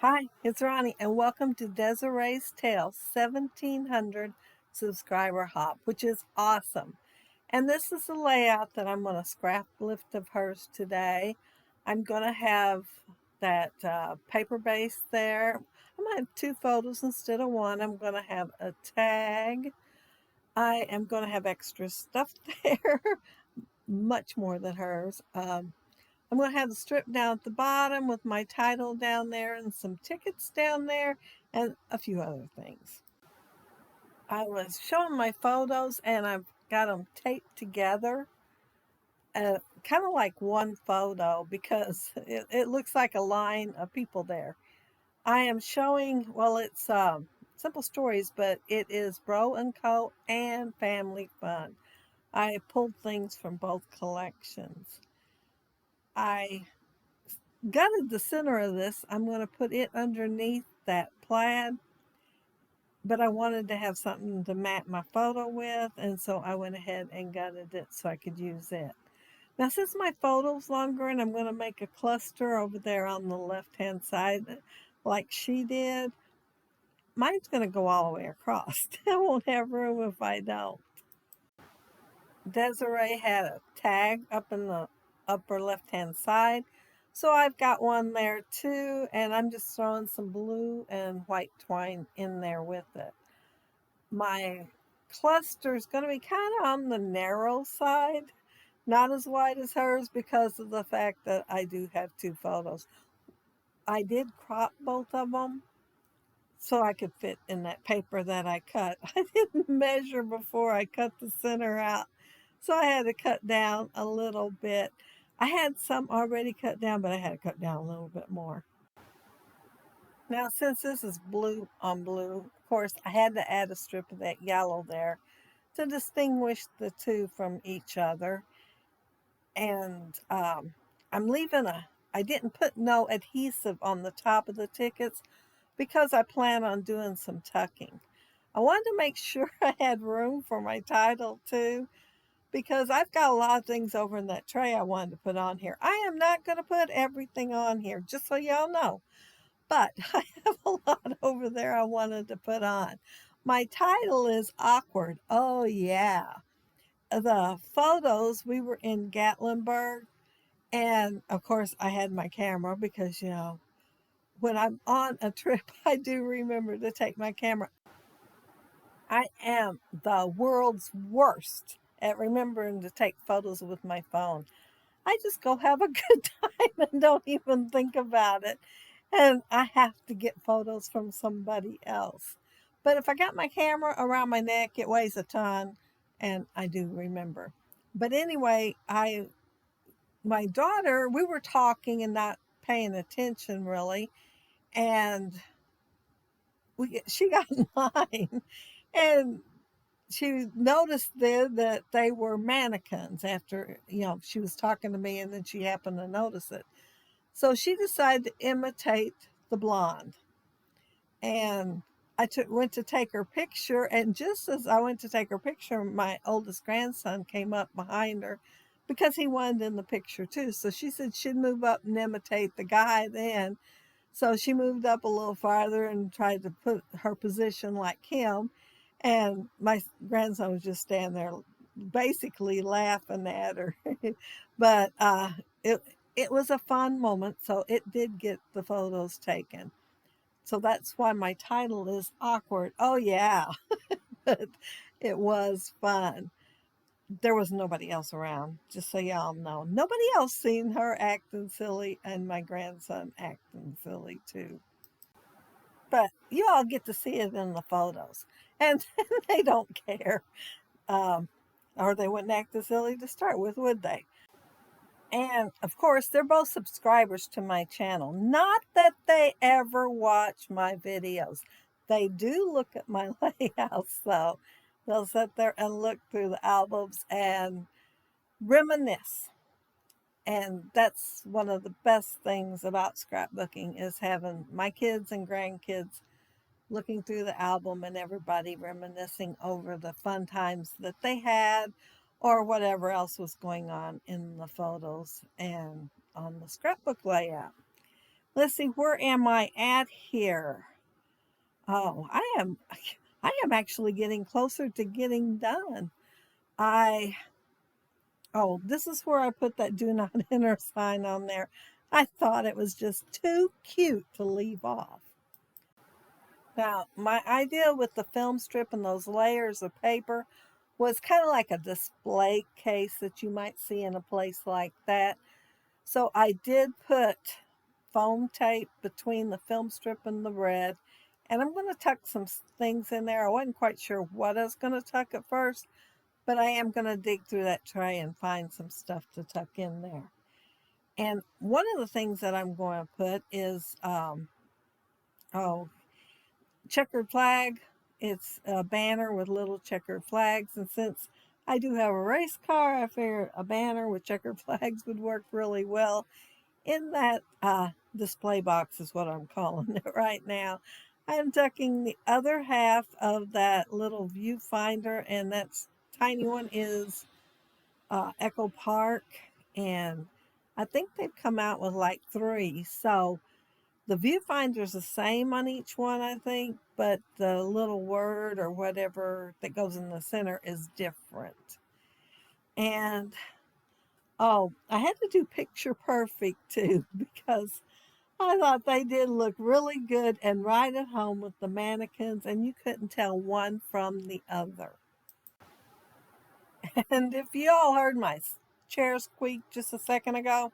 Hi, it's Ronnie, and welcome to Desiree's Tale 1700 subscriber hop, which is awesome. And this is the layout that I'm going to scrap lift of hers today. I'm going to have that paper base there. I'm going to have two photos instead of one. I'm going to have a tag. I am going to have extra stuff there, much more than hers. I'm going to have the strip down at the bottom with my title down there and some tickets down there and a few other things. I was showing my photos and I've got them taped together, kind of like one photo because it looks like a line of people there. I am showing, well, it's Simple Stories, but it is Bro and Co. and Family Fun. I pulled things from both collections. I gutted the center of this. I'm going to put it underneath that plaid, but I wanted to have something to map my photo with, and so I went ahead and gutted it so I could use it. Now, since my photo's longer and I'm going to make a cluster over there on the left-hand side like she did, mine's going to go all the way across. I won't have room if I don't. Desiree had a tag up in the upper left-hand side. So I've got one there too, and I'm just throwing some blue and white twine in there with it. My cluster is going to be kind of on the narrow side, not as wide as hers because of the fact that I do have two photos. I did crop both of them so I could fit in that paper that I cut. I didn't measure before I cut the center out, so I had to cut down a little bit. I had some already cut down, but I had to cut down a little bit more. Now, since this is blue on blue, of course, I had to add a strip of that yellow there to distinguish the two from each other. And I'm leaving I didn't put no adhesive on the top of the tickets because I plan on doing some tucking. I wanted to make sure I had room for my title too, because I've got a lot of things over in that tray I wanted to put on here. I am not going to put everything on here, just so y'all know, but I have a lot over there I wanted to put on. My title is Awkward. Oh, yeah. The photos, we were in Gatlinburg, and of course, I had my camera because, when I'm on a trip, I do remember to take my camera. I am the world's worst at remembering to take photos with my phone. I just go have a good time and don't even think about it. And I have to get photos from somebody else. But if I got my camera around my neck, it weighs a ton, and I do remember. But anyway, my daughter, we were talking and not paying attention really, and she got in line, and she noticed then that they were mannequins after, she was talking to me and then she happened to notice it. So she decided to imitate the blonde. And went to take her picture. And just as I went to take her picture, my oldest grandson came up behind her because he wanted in the picture too. So she said she'd move up and imitate the guy then. So she moved up a little farther and tried to put her position like him. And my grandson was just standing there basically laughing at her. But it was a fun moment. So it did get the photos taken. So that's why my title is Awkward. Oh, yeah. But it was fun. There was nobody else around, just so y'all know. Nobody else seen her acting silly and my grandson acting silly too. But you all get to see it in the photos. And they don't care. Um, or they wouldn't act as silly to start with, would they? And of course, they're both subscribers to my channel. Not that they ever watch my videos. They do look at my layouts, though. They'll sit there and look through the albums and reminisce. And that's one of the best things about scrapbooking is having my kids and grandkids looking through the album and everybody reminiscing over the fun times that they had or whatever else was going on in the photos and on the scrapbook layout. Let's see, where am I at here? Oh, I am actually getting closer to getting done. I Oh, this is where I put that do not enter sign on there. I thought it was just too cute to leave off. Now, my idea with the film strip and those layers of paper was kind of like a display case that you might see in a place like that. So I did put foam tape between the film strip and the red, and I'm going to tuck some things in there. I wasn't quite sure what I was going to tuck at first, but I am going to dig through that tray and find some stuff to tuck in there. And one of the things that I'm going to put is, oh, checkered flag. It's a banner with little checkered flags. And since I do have a race car, I figured a banner with checkered flags would work really well in that display box is what I'm calling it right now. I'm tucking the other half of that little viewfinder, and that's tiny one is Echo Park, and I think they've come out with like 3. So the viewfinder's the same on each one, I think, but the little word or whatever that goes in the center is different. And oh, I had to do picture perfect too because I thought they did look really good and right at home with the mannequins, and you couldn't tell one from the other. And if you all heard my chair squeak just a second ago,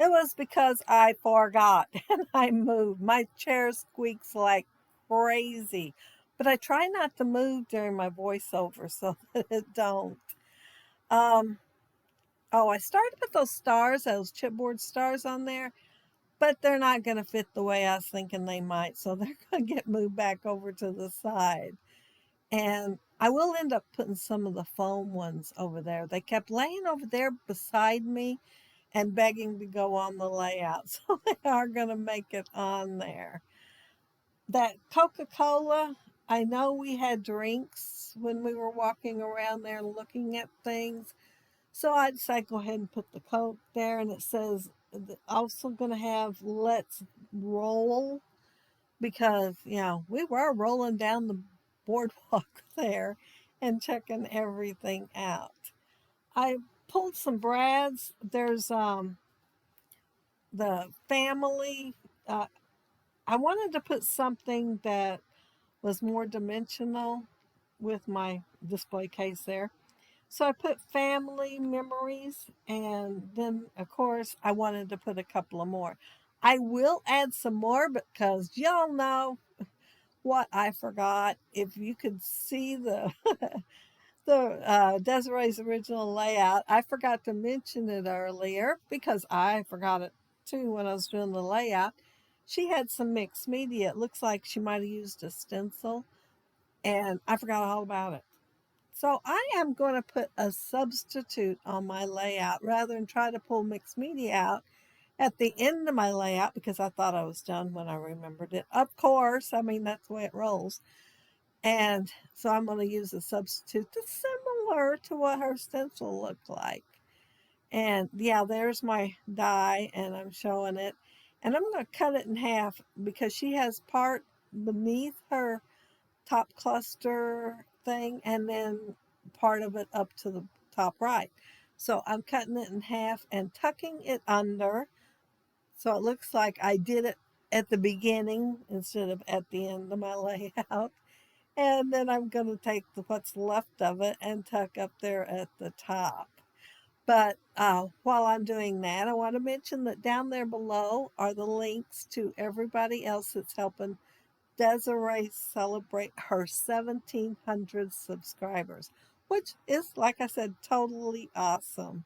it was because I forgot and I moved. My chair squeaks like crazy, but I try not to move during my voiceover so that it don't. Um, oh, I started with those stars, those chipboard stars on there, but they're not going to fit the way I was thinking they might, so they're going to get moved back over to the side. And I will end up putting some of the foam ones over there. They kept laying over there beside me and begging to go on the layout, so they are going to make it on there. That Coca-Cola, I know we had drinks when we were walking around there looking at things, so I decided to go ahead and put the Coke there, and it says also going to have let's roll because, we were rolling down the boardwalk there and checking everything out. I pulled some brads. There's the family. Uh, I wanted to put something that was more dimensional with my display case there. So I put family memories, and then, of course, I wanted to put a couple of more. I will add some more because y'all know what I forgot. If you could see the Desiree's original layout, I forgot to mention it earlier because I forgot it too when I was doing the layout. She had some mixed media. It looks like she might have used a stencil, and I forgot all about it. So I am going to put a substitute on my layout rather than try to pull mixed media out at the end of my layout because I thought I was done when I remembered it. Of course, I mean, that's the way it rolls. And so I'm going to use a substitute that's similar to what her stencil looked like. And yeah, there's my die, and I'm showing it. And I'm going to cut it in half because she has part beneath her top cluster thing and then part of it up to the top right. So I'm cutting it in half and tucking it under. So it looks like I did it at the beginning instead of at the end of my layout. And then I'm going to take what's left of it and tuck up there at the top. But while I'm doing that, I want to mention that down there below are the links to everybody else that's helping Desiree celebrate her 1,700 subscribers, which is, like I said, totally awesome.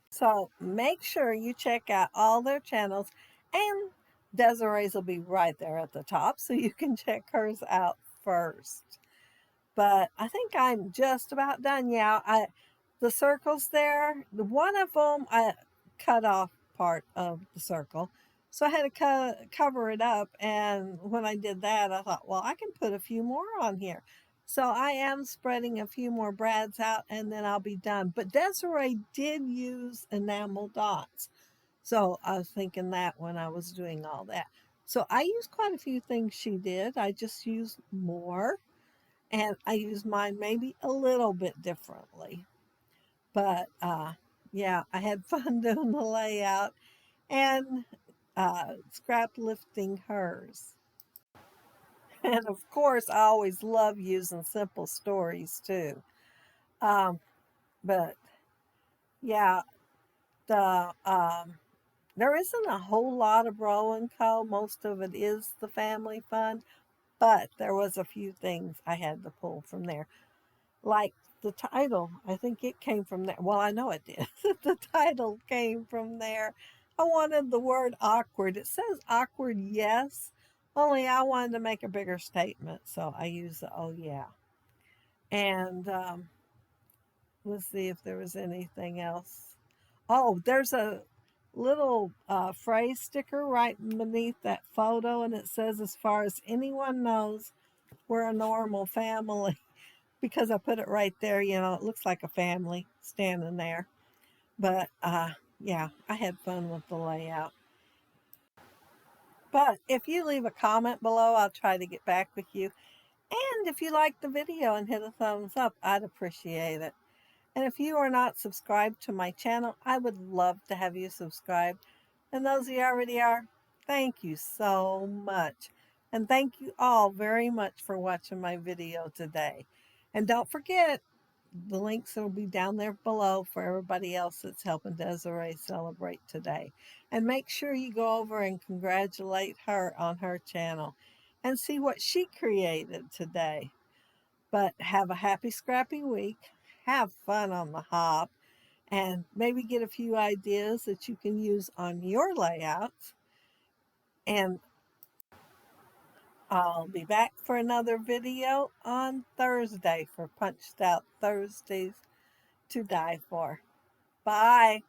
So make sure you check out all their channels, and Desiree's will be right there at the top, so you can check hers out first. But I think I'm just about done. Yeah, the circles there, the one of them I cut off part of the circle, so I had to cover it up. And when I did that, I thought, well, I can put a few more on here. So I am spreading a few more brads out, and then I'll be done. But Desiree did use enamel dots. So I was thinking that when I was doing all that. So I used quite a few things she did. I just used more, and I used mine maybe a little bit differently. But yeah, I had fun doing the layout and scrap lifting hers. And of course, I always love using simple stories too. Um, but yeah, the there isn't a whole lot of Row and Co. Most of it is the family fund, but there was a few things I had to pull from there. Like the title, I think it came from there. Well, I know it did. The title came from there. I wanted the word awkward. It says awkward, yes, only I wanted to make a bigger statement, so I used the oh yeah. And let's see if there was anything else. Oh, there's a little phrase sticker right beneath that photo, and it says, as far as anyone knows, we're a normal family. Because I put it right there, it looks like a family standing there. But yeah, I had fun with the layout. But if you leave a comment below, I'll try to get back with you. And if you like the video and hit a thumbs up, I'd appreciate it. And if you are not subscribed to my channel, I would love to have you subscribe. And those of you already are, thank you so much. And thank you all very much for watching my video today. And don't forget, the links will be down there below for everybody else that's helping Desiree celebrate today. And make sure you go over and congratulate her on her channel and see what she created today. But have a happy scrappy week. Have fun on the hop and maybe get a few ideas that you can use on your layouts. And I'll be back for another video on Thursday for Punched Out Thursdays to die for. Bye.